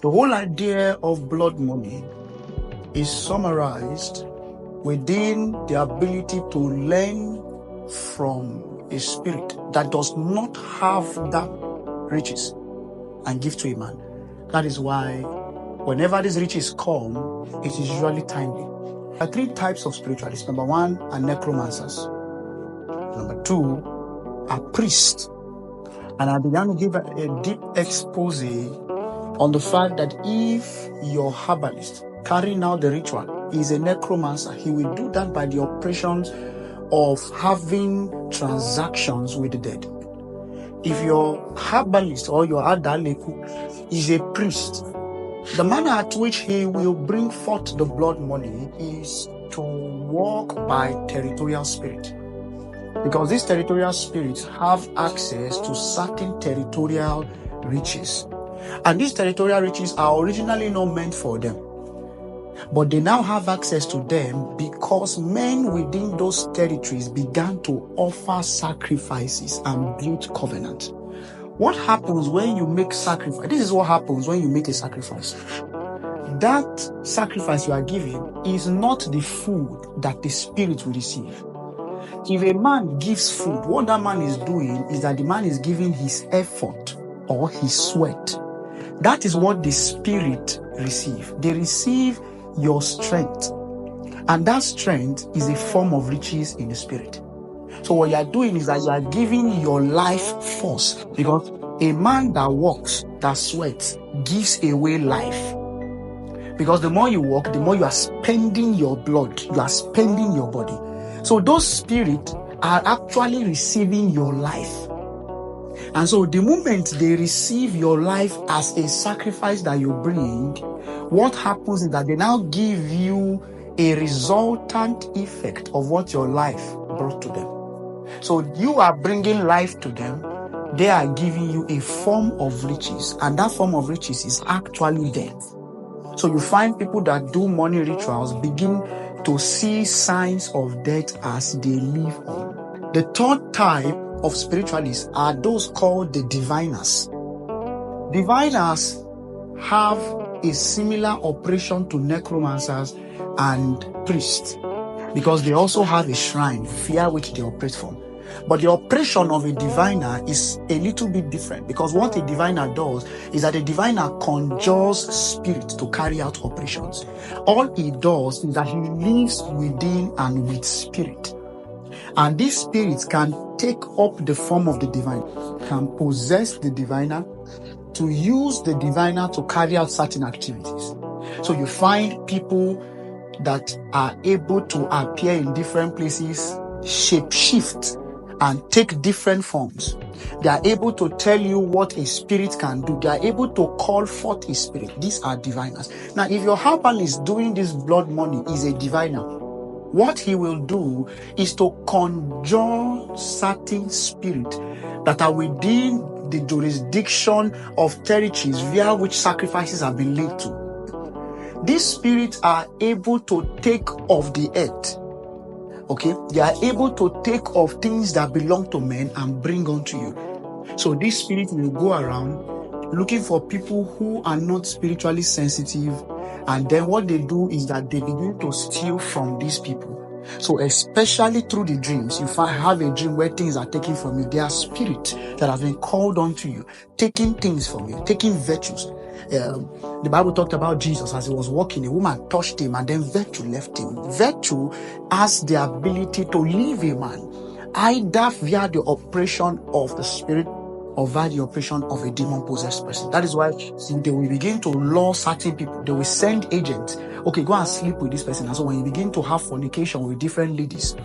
The whole idea of blood money is summarized within the ability to learn from a spirit that does not have that riches and give to a man. That is why whenever these riches come, it is usually timely. There are 3 types of spiritualists. Number 1 are necromancers. Number 2 are priests. And I began to give a deep expose on the fact that if your herbalist carrying out the ritual is a necromancer, he will do that by the operations of having transactions with the dead. If your herbalist or your adaleku is a priest, the manner at which he will bring forth the blood money is to walk by territorial spirit. Because these territorial spirits have access to certain territorial riches. And these territorial riches are originally not meant for them. But they now have access to them because men within those territories began to offer sacrifices and build covenant. What happens when you make sacrifice? This is what happens when you make a sacrifice. That sacrifice you are giving is not the food that the spirit will receive. If a man gives food, what that man is doing is that the man is giving his effort or his sweat. That is what the spirit receive. They receive your strength. And that strength is a form of riches in the spirit. So what you are doing is that you are giving your life force. Because a man that works, that sweats, gives away life. Because the more you work, the more you are spending your blood. You are spending your body. So those spirits are actually receiving your life. And so the moment they receive your life as a sacrifice that you bring, what happens is that they now give you a resultant effect of what your life brought to them. So you are bringing life to them. They are giving you a form of riches. And that form of riches is actually death. So you find people that do money rituals begin to see signs of death as they live on. The 3rd type of spiritualists are those called the diviners. Diviners have a similar operation to necromancers and priests because they also have a shrine via which they operate from. But the operation of a diviner is a little bit different because what a diviner does is that a diviner conjures spirit to carry out operations. All he does is that he lives within and with spirit. And these spirits can take up the form of the diviner, can possess the diviner, to use the diviner to carry out certain activities. So you find people that are able to appear in different places, shape-shift, and take different forms. They are able to tell you what a spirit can do. They are able to call forth a spirit. These are diviners. Now, if your herbalist doing this blood money is a diviner, what he will do is to conjure certain spirits that are within the jurisdiction of territories via which sacrifices have been laid to. These spirits are able to take of the earth. Okay, they are able to take of things that belong to men and bring unto you. So this spirit will go around looking for people who are not spiritually sensitive, and then what they do is that they begin to steal from these people. So especially through the dreams, you have a dream where things are taken from you. There are spirits that have been called onto you, taking things from you, taking virtues. The Bible talked about Jesus as he was walking. A woman touched him and then virtue left him. Virtue has the ability to leave a man, either via the operation of the spirit or via the operation of a demon-possessed person. That is why they will begin to lure certain people. They will send agents. Okay, go and sleep with this person. And so when you begin to have fornication with different ladies,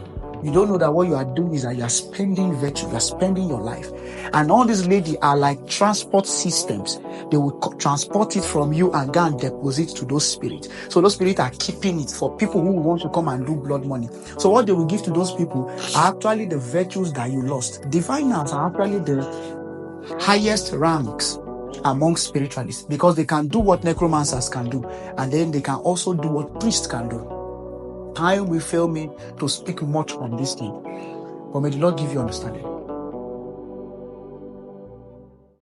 you don't know that what you are doing is that you are spending virtue, you are spending your life. And all these ladies are like transport systems. They will transport it from you and go and deposit to those spirits. So those spirits are keeping it for people who want to come and do blood money. So what they will give to those people are actually the virtues that you lost. Diviners are actually the highest ranks among spiritualists because they can do what necromancers can do, and then they can also do what priests can do. Time will fail me to speak much on this thing, but may the Lord give you understanding.